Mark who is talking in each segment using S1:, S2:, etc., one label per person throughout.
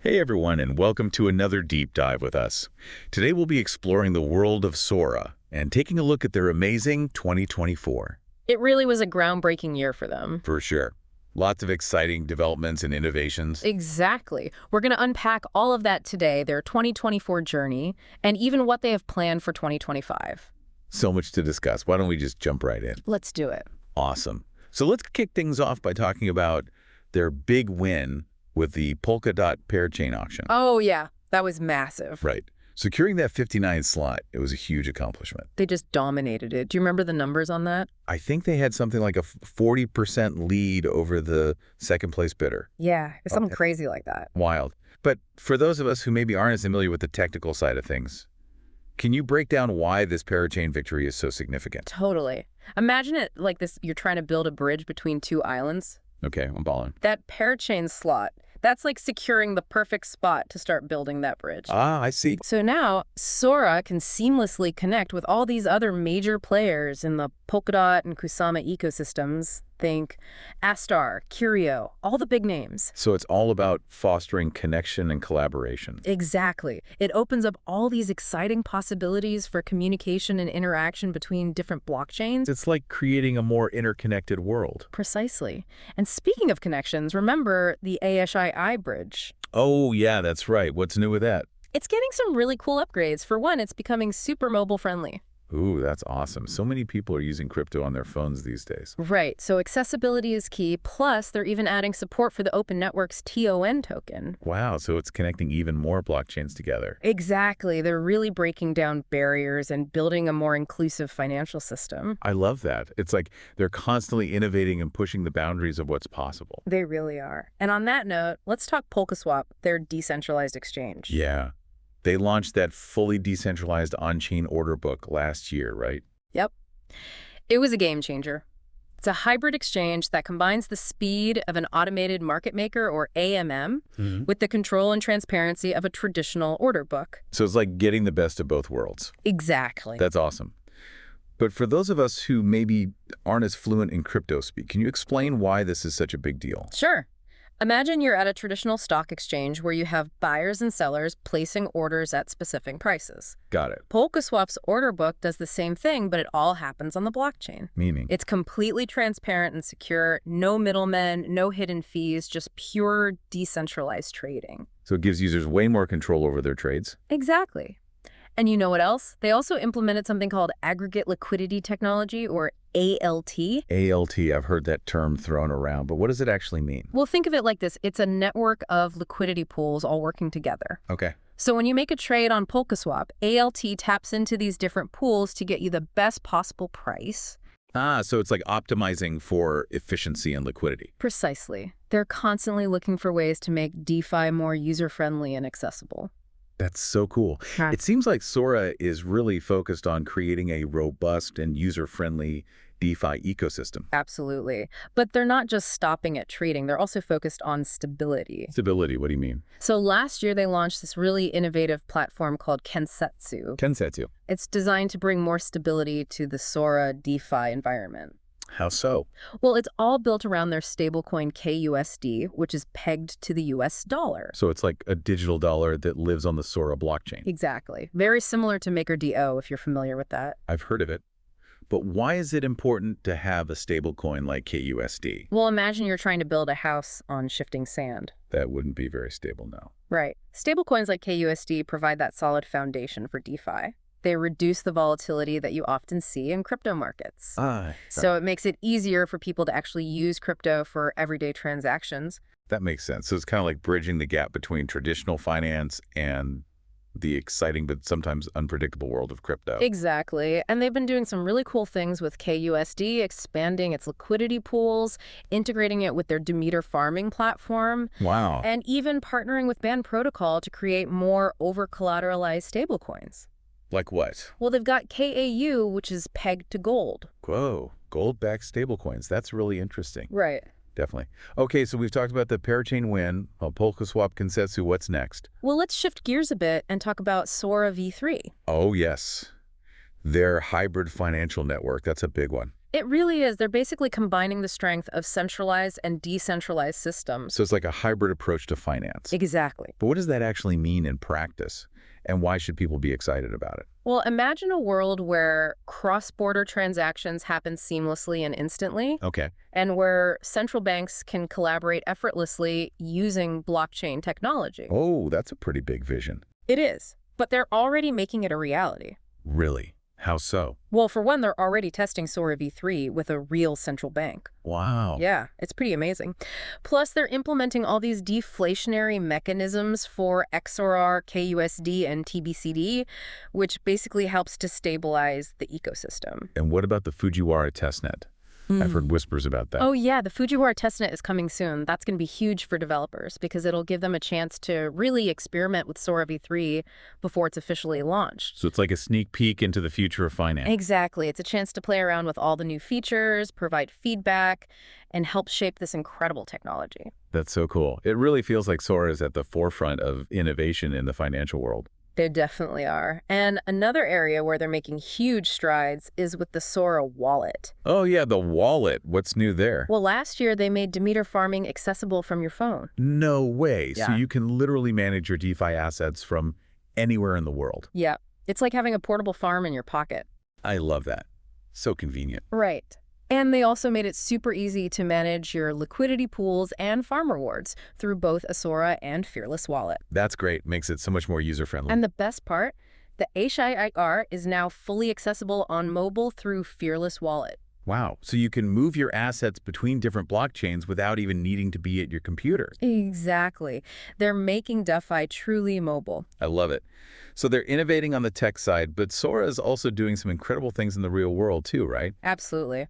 S1: Hey everyone, and welcome to another deep dive with us. Today we'll be exploring the world of SORA and taking a look at their amazing 2024.
S2: It really was a groundbreaking year for them.
S1: For sure. Lots of exciting developments and innovations.
S2: Exactly. We're going to unpack all of that today, their 2024 journey, and even what they have planned for 2025.
S1: So much to discuss. Why don't we just jump right in?
S2: Let's do it.
S1: Awesome. So let's kick things off by talking about their big win with the Polkadot parachain auction.
S2: Oh, yeah. That was massive.
S1: Right. Securing that 59 slot, it was a huge accomplishment.
S2: They just dominated it. Do you remember the numbers on that?
S1: I think they had something like a 40% lead over the second place bidder.
S2: Yeah, it's something crazy like that.
S1: Wild. But for those of us who maybe aren't as familiar with the technical side of things, can you break down why this parachain victory is so significant?
S2: Totally. Imagine it like this. You're trying to build a bridge between two islands.
S1: Okay, I'm balling.
S2: That parachain slot, that's like securing the perfect spot to start building that bridge.
S1: Ah, I see.
S2: So now SORA can seamlessly connect with all these other major players in the Polkadot and Kusama ecosystems. Think Astar, Curio, all the big names.
S1: So it's all about fostering connection and collaboration.
S2: Exactly. It opens up all these exciting possibilities for communication and interaction between different blockchains.
S1: It's like creating a more interconnected world.
S2: Precisely. And speaking of connections, remember the ASHI bridge?
S1: Oh, yeah, that's right. What's new with that?
S2: It's getting some really cool upgrades. For one, it's becoming super mobile friendly.
S1: Ooh, that's awesome. So many people are using crypto on their phones these days.
S2: Right. So accessibility is key. Plus, they're even adding support for the Open Network's TON token.
S1: Wow, so it's connecting even more blockchains together.
S2: Exactly. They're really breaking down barriers and building a more inclusive financial system.
S1: I love that. It's like they're constantly innovating and pushing the boundaries of what's possible.
S2: They really are. And on that note, let's talk Polkaswap, their decentralized exchange.
S1: Yeah. They launched that fully decentralized on-chain order book last year, right?
S2: Yep. It was a game changer. It's a hybrid exchange that combines the speed of an automated market maker, or AMM, with the control and transparency of a traditional order book.
S1: So it's like getting the best of both worlds.
S2: Exactly.
S1: That's awesome. But for those of us who maybe aren't as fluent in crypto speak, can you explain why this is such a big deal?
S2: Sure. Imagine you're at a traditional stock exchange where you have buyers and sellers placing orders at specific prices.
S1: Got it.
S2: Polkaswap's order book does the same thing, but it all happens on the blockchain.
S1: Meaning?
S2: It's completely transparent and secure, no middlemen, no hidden fees, just pure decentralized trading.
S1: So it gives users way more control over their trades?
S2: Exactly. And you know what else? They also implemented something called aggregate liquidity technology, or ALT.
S1: ALT, I've heard that term thrown around, but what does it actually mean?
S2: Well, think of it like this. It's a network of liquidity pools all working together.
S1: Okay.
S2: So when you make a trade on Polkaswap, ALT taps into these different pools to get you the best possible price.
S1: Ah, so it's like optimizing for efficiency and liquidity.
S2: Precisely. They're constantly looking for ways to make DeFi more user-friendly and accessible.
S1: That's so cool.
S2: Huh.
S1: It seems like SORA is really focused on creating a robust and user-friendly DeFi ecosystem.
S2: Absolutely. But they're not just stopping at trading. They're also focused on stability.
S1: Stability, what do you mean?
S2: So last year, they launched this really innovative platform called Kensetsu.
S1: Kensetsu.
S2: It's designed to bring more stability to the SORA DeFi environment.
S1: How so?
S2: Well, it's all built around their stablecoin KUSD, which is pegged to the US dollar.
S1: So it's like a digital dollar that lives on the SORA blockchain.
S2: Exactly. Very similar to MakerDO, if you're familiar with that.
S1: I've heard of it. But why is it important to have a stablecoin like KUSD?
S2: Well, imagine you're trying to build a house on shifting sand.
S1: That wouldn't be very stable now.
S2: Right. Stablecoins like KUSD provide that solid foundation for DeFi. They reduce the volatility that you often see in crypto markets. So it makes it easier for people to actually use crypto for everyday transactions.
S1: That makes sense. So it's kind of like bridging the gap between traditional finance and the exciting but sometimes unpredictable world of crypto.
S2: Exactly. And they've been doing some really cool things with KUSD, expanding its liquidity pools, integrating it with their Demeter farming platform.
S1: Wow.
S2: And even partnering with Band Protocol to create more over-collateralized stablecoins.
S1: Like what?
S2: Well, they've got KAU, which is pegged to gold.
S1: Whoa, gold-backed stablecoins. That's really interesting.
S2: Right.
S1: Definitely. Okay, so we've talked about the parachain win, Polkaswap, Kensetsu. What's next?
S2: Well, let's shift gears a bit and talk about SORA v3.
S1: Oh, yes. Their hybrid financial network. That's a big one.
S2: It really is. They're basically combining the strength of centralized and decentralized systems.
S1: So it's like a hybrid approach to finance.
S2: Exactly.
S1: But what does that actually mean in practice? And why should people be excited about it?
S2: Well, imagine a world where cross-border transactions happen seamlessly and instantly,
S1: Okay.
S2: and where central banks can collaborate effortlessly using blockchain technology.
S1: Oh, that's a pretty big vision.
S2: It is, but they're already making it a reality.
S1: Really? How so?
S2: Well, for one, they're already testing SORA v3 with a real central bank.
S1: Wow.
S2: Yeah, it's pretty amazing. Plus, they're implementing all these deflationary mechanisms for XOR, KUSD, and TBCD, which basically helps to stabilize the ecosystem.
S1: And what about the Fujiwara testnet? I've heard whispers about that.
S2: Oh, yeah, the Fujiwara testnet is coming soon. That's going to be huge for developers because it'll give them a chance to really experiment with SORA v3 before it's officially launched.
S1: So it's like a sneak peek into the future of finance.
S2: Exactly. It's a chance to play around with all the new features, provide feedback, and help shape this incredible technology.
S1: That's so cool. It really feels like SORA is at the forefront of innovation in the financial world.
S2: They definitely are. And another area where they're making huge strides is with the SORA wallet.
S1: Oh yeah, the wallet. What's new there?
S2: Well, last year they made Demeter farming accessible from your phone.
S1: No way.
S2: Yeah.
S1: So you can literally manage your DeFi assets from anywhere in the world.
S2: Yeah, it's like having a portable farm in your pocket.
S1: I love that. So convenient.
S2: Right. And they also made it super easy to manage your liquidity pools and farm rewards through both a SORA and Fearless wallet.
S1: That's great. Makes it so much more user-friendly.
S2: And the best part, the HIIR is now fully accessible on mobile through Fearless wallet.
S1: Wow. So you can move your assets between different blockchains without even needing to be at your computer.
S2: Exactly. They're making DeFi truly mobile.
S1: I love it. So they're innovating on the tech side, but SORA is also doing some incredible things in the real world too, right?
S2: Absolutely.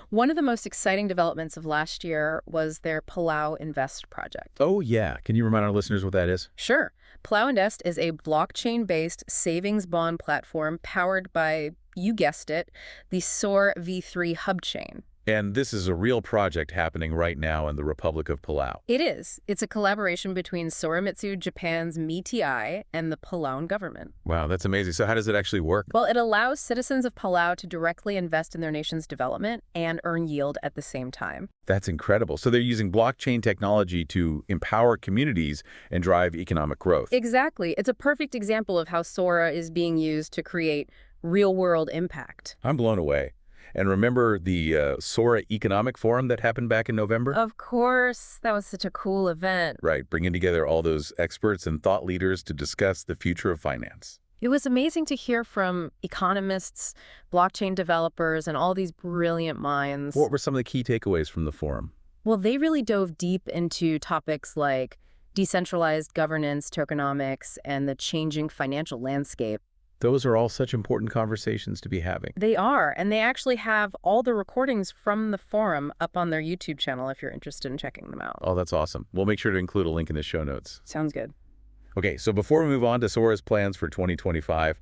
S2: One of the most exciting developments of last year was their Palau Invest project.
S1: Oh yeah. Can you remind our listeners what that is?
S2: Sure. Palau Invest is a blockchain-based savings bond platform powered by, you guessed it, the SORA v3 hub chain.
S1: And this is a real project happening right now in the Republic of Palau.
S2: It is. It's a collaboration between Soramitsu Japan's MITI and the Palauan government.
S1: Wow, that's amazing. So how does it actually work?
S2: Well, it allows citizens of Palau to directly invest in their nation's development and earn yield at the same time.
S1: That's incredible. So they're using blockchain technology to empower communities and drive economic growth.
S2: Exactly. It's a perfect example of how SORA is being used to create real-world impact.
S1: I'm blown away. And remember the SORA Economic Forum that happened back in November?
S2: Of course. That was such a cool event.
S1: Right, bringing together all those experts and thought leaders to discuss the future of finance.
S2: It was amazing to hear from economists, blockchain developers, and all these brilliant minds.
S1: What were some of the key takeaways from the forum?
S2: Well, they really dove deep into topics like decentralized governance, tokenomics, and the changing financial landscape.
S1: Those are all such important conversations to be having.
S2: They are, and they actually have all the recordings from the forum up on their YouTube channel if you're interested in checking them out.
S1: Oh, that's awesome. We'll make sure to include a link in the show notes.
S2: Sounds good.
S1: Okay, so before we move on to SORA's plans for 2025,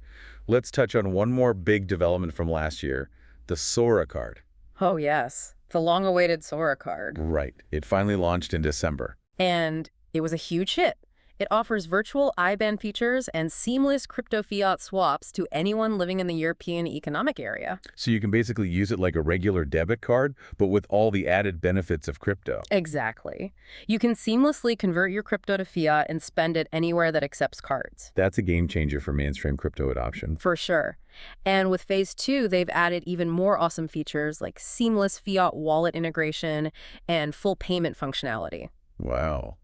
S1: let's touch on one more big development from last year, the SORA card.
S2: Oh, yes. The long-awaited SORA card.
S1: Right. It finally launched in December.
S2: And it was a huge hit. It offers virtual IBAN features and seamless crypto fiat swaps to anyone living in the European Economic Area.
S1: So you can basically use it like a regular debit card, but with all the added benefits of crypto.
S2: Exactly. You can seamlessly convert your crypto to fiat and spend it anywhere that accepts cards.
S1: That's a game changer for mainstream crypto adoption.
S2: For sure. And with Phase 2, they've added even more awesome features like seamless fiat wallet integration and full payment functionality.
S1: Wow.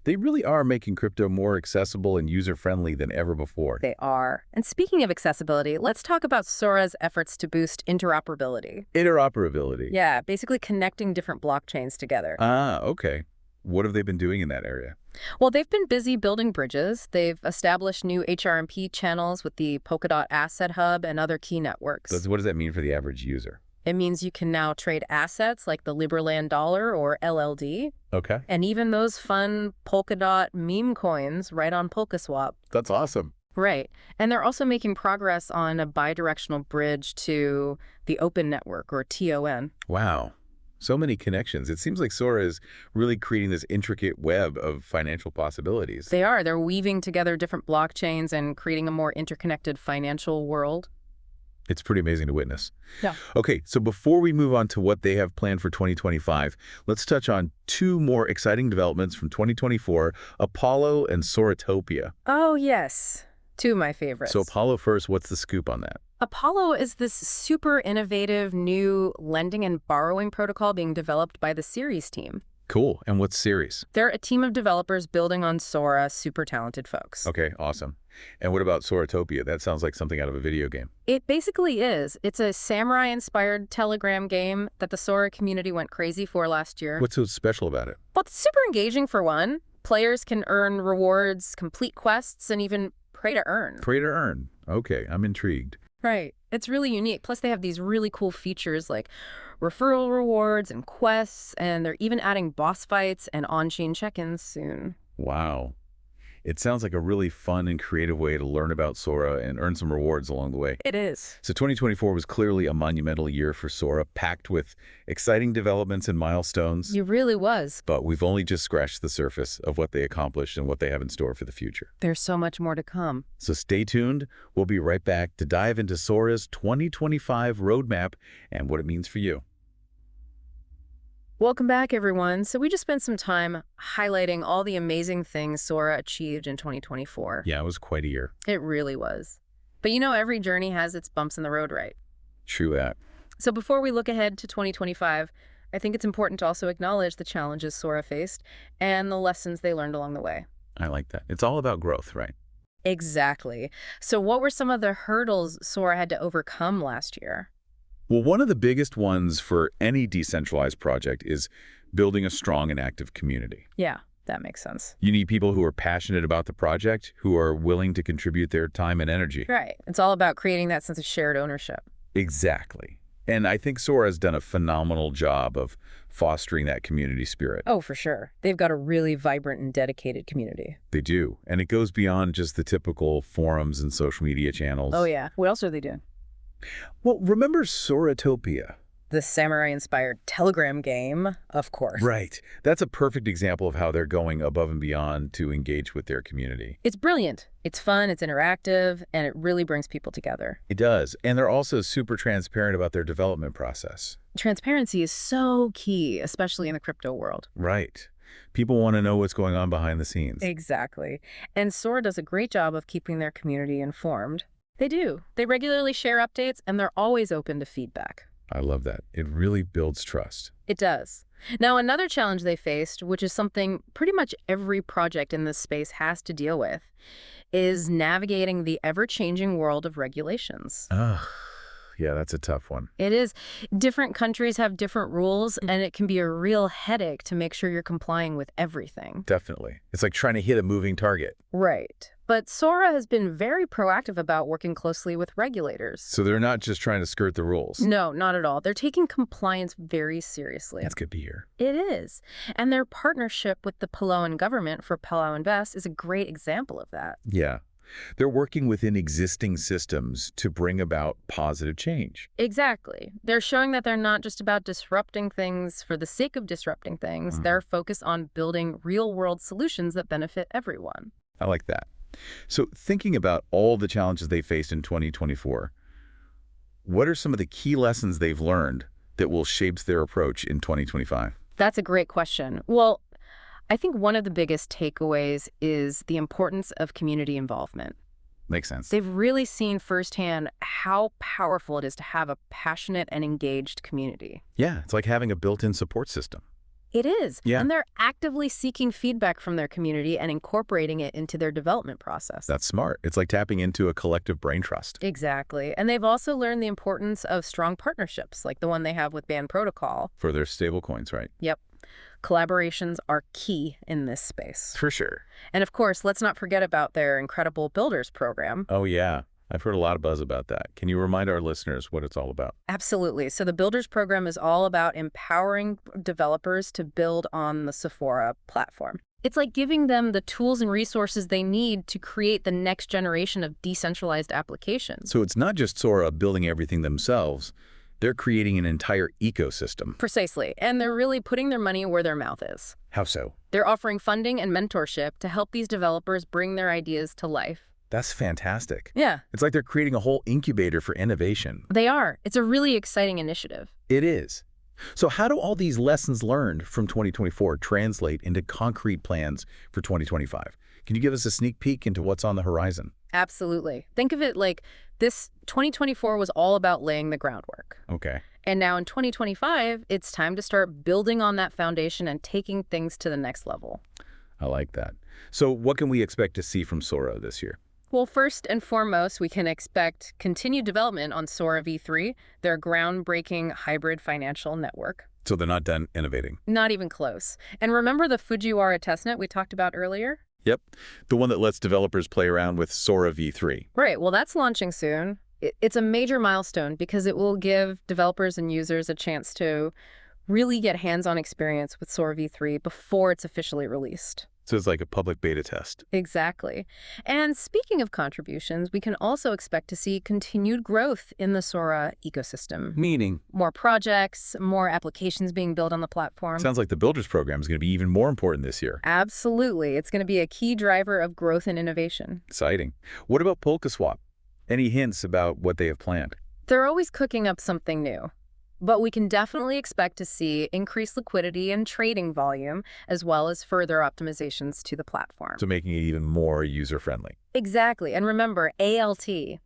S1: They really are making crypto more accessible and user-friendly than ever before.
S2: They are. And speaking of accessibility, let's talk about SORA's efforts to boost interoperability.
S1: Interoperability.
S2: Yeah, basically connecting different blockchains together.
S1: Ah, okay. What have they been doing in that area?
S2: Well, they've been busy building bridges. They've established new HRMP channels with the Polkadot Asset Hub and other key networks.
S1: What does that mean for the average user?
S2: It means you can now trade assets like the Liberland dollar or LLD.
S1: Okay.
S2: And even those fun Polkadot meme coins right on Polkaswap.
S1: That's awesome.
S2: Right. And they're also making progress on a bidirectional bridge to the Open Network, or TON.
S1: Wow. So many connections. It seems like SORA is really creating this intricate web of financial possibilities.
S2: They are. They're weaving together different blockchains and creating a more interconnected financial world.
S1: It's pretty amazing to witness.
S2: Yeah.
S1: Okay, so before we move on to what they have planned for 2025, let's touch on two more exciting developments from 2024, Apollo and Soratopia.
S2: Oh, yes. Two of my favorites.
S1: So Apollo first, what's the scoop on that?
S2: Apollo is this super innovative new lending and borrowing protocol being developed by the Ceres team.
S1: Cool. And what's Ceres?
S2: They're a team of developers building on SORA, super talented folks.
S1: Okay, awesome. And what about Soratopia? That sounds like something out of a video game.
S2: It basically is. It's a samurai-inspired Telegram game that the SORA community went crazy for last year.
S1: What's so special about it?
S2: Well, it's super engaging for one. Players can earn rewards, complete quests, and even pray to earn.
S1: Pray to earn. Okay, I'm intrigued.
S2: Right. It's really unique. Plus, they have these really cool features like referral rewards and quests, and they're even adding boss fights and on-chain check-ins soon.
S1: Wow. It sounds like a really fun and creative way to learn about SORA and earn some rewards along the way.
S2: It is.
S1: So 2024 was clearly a monumental year for SORA, packed with exciting developments and milestones.
S2: It really was.
S1: But we've only just scratched the surface of what they accomplished and what they have in store for the future.
S2: There's so much more to come.
S1: So stay tuned. We'll be right back to dive into SORA's 2025 roadmap and what it means for you.
S2: Welcome back, everyone. So we just spent some time highlighting all the amazing things SORA achieved in 2024.
S1: Yeah, it was quite a year.
S2: It really was. But you know, every journey has its bumps in the road, right?
S1: True that.
S2: So before we look ahead to 2025, I think it's important to also acknowledge the challenges SORA faced and the lessons they learned along the way.
S1: I like that. It's all about growth, right?
S2: Exactly. So what were some of the hurdles SORA had to overcome last year?
S1: Well, one of the biggest ones for any decentralized project is building a strong and active community.
S2: Yeah, that makes sense.
S1: You need people who are passionate about the project, who are willing to contribute their time and energy.
S2: Right. It's all about creating that sense of shared ownership.
S1: Exactly. And I think SORA has done a phenomenal job of fostering that community spirit.
S2: Oh, for sure. They've got a really vibrant and dedicated community.
S1: They do. And it goes beyond just the typical forums and social media channels.
S2: Oh, yeah. What else are they doing?
S1: Well, remember Soratopia?
S2: The samurai-inspired Telegram game, of course.
S1: Right. That's a perfect example of how they're going above and beyond to engage with their community.
S2: It's brilliant. It's fun, it's interactive, and it really brings people together.
S1: It does. And they're also super transparent about their development process.
S2: Transparency is so key, especially in the crypto world.
S1: Right. People want to know what's going on behind the scenes.
S2: Exactly. And SORA does a great job of keeping their community informed. They do. They regularly share updates, and they're always open to feedback.
S1: I love that. It really builds trust.
S2: It does. Now, another challenge they faced, which is something pretty much every project in this space has to deal with, is navigating the ever-changing world of regulations.
S1: Yeah, that's a tough one.
S2: It is. Different countries have different rules, and it can be a real headache to make sure you're complying with everything.
S1: Definitely. It's like trying to hit a moving target.
S2: Right. But SORA has been very proactive about working closely with regulators.
S1: So they're not just trying to skirt the rules.
S2: No, not at all. They're taking compliance very seriously.
S1: That's good to hear.
S2: It is. And their partnership with the Palauan government for Palau Invest is a great example of that.
S1: Yeah. They're working within existing systems to bring about positive change.
S2: Exactly. They're showing that they're not just about disrupting things for the sake of disrupting things. They're focused on building real-world solutions that benefit everyone.
S1: I like that. So thinking about all the challenges they faced in 2024, what are some of the key lessons they've learned that will shape their approach in 2025?
S2: That's a great question. Well, I think one of the biggest takeaways is the importance of community involvement.
S1: Makes sense.
S2: They've really seen firsthand how powerful it is to have a passionate and engaged community.
S1: Yeah, it's like having a built-in support system.
S2: It is.
S1: Yeah.
S2: And they're actively seeking feedback from their community and incorporating it into their development process.
S1: That's smart. It's like tapping into a collective brain trust.
S2: Exactly. And they've also learned the importance of strong partnerships, like the one they have with Band Protocol.
S1: For their stablecoins, right?
S2: Yep. Collaborations are key in this space.
S1: For sure.
S2: And of course, let's not forget about their incredible Builders program.
S1: Oh, yeah. I've heard a lot of buzz about that. Can you remind our listeners what it's all about?
S2: Absolutely. So the Builders program is all about empowering developers to build on the SORA platform. It's like giving them the tools and resources they need to create the next generation of decentralized applications.
S1: So it's not just SORA building everything themselves. They're creating an entire ecosystem.
S2: Precisely. And they're really putting their money where their mouth is.
S1: How so?
S2: They're offering funding and mentorship to help these developers bring their ideas to life.
S1: That's fantastic.
S2: Yeah.
S1: It's like they're creating a whole incubator for innovation.
S2: They are. It's a really exciting initiative.
S1: It is. So how do all these lessons learned from 2024 translate into concrete plans for 2025? Can you give us a sneak peek into what's on the horizon?
S2: Absolutely. Think of it like this 2024 was all about laying the groundwork.
S1: Okay.
S2: And now in 2025, it's time to start building on that foundation and taking things to the next level.
S1: I like that. So what can we expect to see from SORA this year?
S2: Well, first and foremost, we can expect continued development on SORA v3, their groundbreaking hybrid financial network.
S1: So they're not done innovating?
S2: Not even close. And remember the Fujiwara testnet we talked about earlier?
S1: Yep. The one that lets developers play around with SORA v3.
S2: Right. Well, that's launching soon. It's a major milestone because it will give developers and users a chance to really get hands-on experience with SORA v3 before it's officially released.
S1: So it's like a public beta test.
S2: Exactly. And speaking of contributions, we can also expect to see continued growth in the SORA ecosystem.
S1: Meaning?
S2: More projects, more applications being built on the platform.
S1: Sounds like the Builders Program is going to be even more important this year.
S2: Absolutely. It's going to be a key driver of growth and innovation.
S1: Exciting. What about Polkaswap? Any hints about what they have planned?
S2: They're always cooking up something new. But we can definitely expect to see increased liquidity and trading volume, as well as further optimizations to the platform.
S1: So making it even more user-friendly.
S2: Exactly. And remember, ALT, the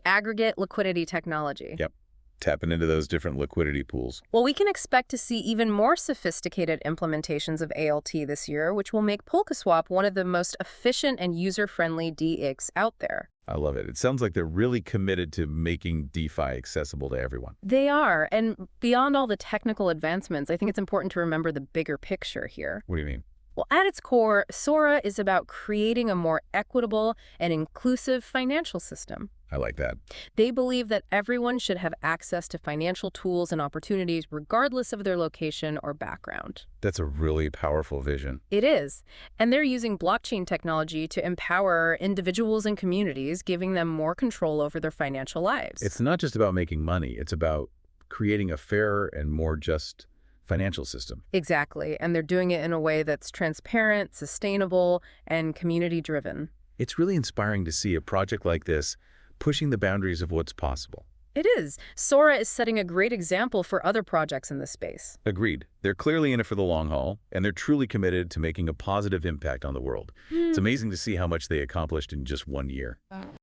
S2: aggregate liquidity technology.
S1: Yep. Tapping into those different liquidity pools.
S2: Well, we can expect to see even more sophisticated implementations of ALT this year, which will make Polkaswap one of the most efficient and user-friendly DEX out there.
S1: I love it. It sounds like they're really committed to making DeFi accessible to everyone.
S2: They are. And beyond all the technical advancements, I think it's important to remember the bigger picture here.
S1: What do you mean?
S2: Well, at its core, SORA is about creating a more equitable and inclusive financial system.
S1: I like that.
S2: They believe that everyone should have access to financial tools and opportunities regardless of their location or background.
S1: That's a really powerful vision.
S2: It is. And they're using blockchain technology to empower individuals and communities, giving them more control over their financial lives.
S1: It's not just about making money. It's about creating a fairer and more just financial system.
S2: Exactly. And they're doing it in a way that's transparent, sustainable, and community-driven.
S1: It's really inspiring to see a project like this pushing the boundaries of what's possible.
S2: It is. SORA is setting a great example for other projects in this space.
S1: Agreed. They're clearly in it for the long haul, and they're truly committed to making a positive impact on the world. It's amazing to see how much they accomplished in just 1 year.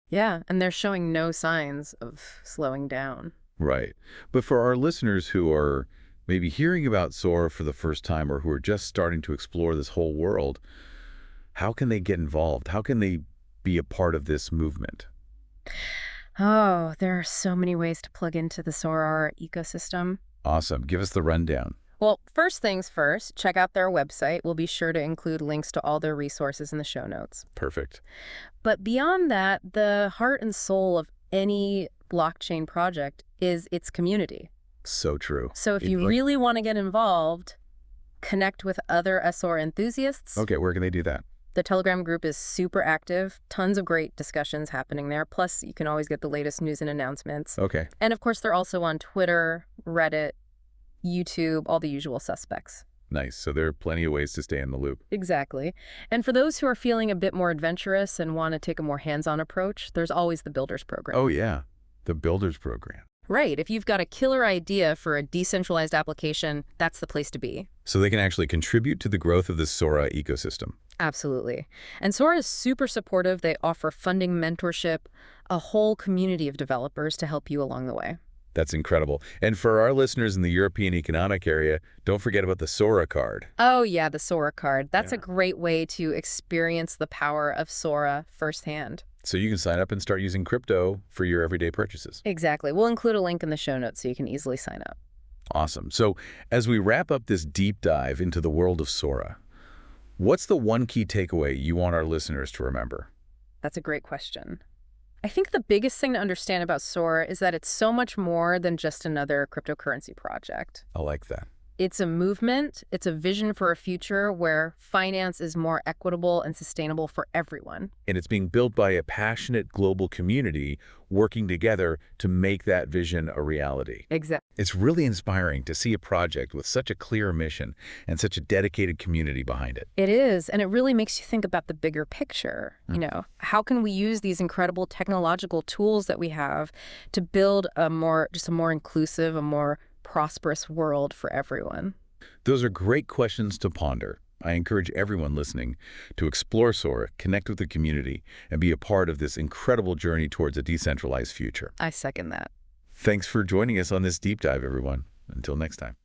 S2: Yeah, and they're showing no signs of slowing down.
S1: Right. But for our listeners who are maybe hearing about SORA for the first time or who are just starting to explore this whole world, how can they get involved? How can they be a part of this movement?
S2: Oh, there are so many ways to plug into the SORA ecosystem.
S1: Awesome. Give us the rundown.
S2: Well, first things first, check out their website. We'll be sure to include links to all their resources in the show notes.
S1: Perfect.
S2: But beyond that, the heart and soul of any blockchain project is its community.
S1: So true.
S2: So if you really want to get involved, connect with other SORA enthusiasts.
S1: Okay, where can they do that?
S2: The Telegram group is super active. Tons of great discussions happening there. Plus, you can always get the latest news and announcements.
S1: Okay.
S2: And of course, they're also on Twitter, Reddit, YouTube, all the usual suspects.
S1: Nice. So there are plenty of ways to stay in the loop.
S2: Exactly. And for those who are feeling a bit more adventurous and want to take a more hands-on approach, there's always the Builders Program.
S1: Oh, yeah. The Builders Program.
S2: Right. If you've got a killer idea for a decentralized application, that's the place to be.
S1: So they can actually contribute to the growth of the SORA ecosystem.
S2: Absolutely. And SORA is super supportive. They offer funding, mentorship, a whole community of developers to help you along the way.
S1: That's incredible. And for our listeners in the European Economic Area, don't forget about the SORA card.
S2: Oh, yeah, the SORA card. That's a great way to experience the power of SORA firsthand.
S1: So you can sign up and start using crypto for your everyday purchases.
S2: Exactly. We'll include a link in the show notes so you can easily sign up.
S1: Awesome. So as we wrap up this deep dive into the world of SORA, what's the one key takeaway you want our listeners to remember?
S2: That's a great question. I think the biggest thing to understand about SORA is that it's so much more than just another cryptocurrency project.
S1: I like that.
S2: It's a movement. It's a vision for a future where finance is more equitable and sustainable for everyone.
S1: And it's being built by a passionate global community working together to make that vision a reality.
S2: Exactly.
S1: It's really inspiring to see a project with such a clear mission and such a dedicated community behind it.
S2: It is, and it really makes you think about the bigger picture. How can we use these incredible technological tools that we have to build a more inclusive, a more prosperous world for everyone?
S1: Those are great questions to ponder. I encourage everyone listening to explore SORA, connect with the community, and be a part of this incredible journey towards a decentralized future.
S2: I second that.
S1: Thanks for joining us on this deep dive, everyone. Until next time.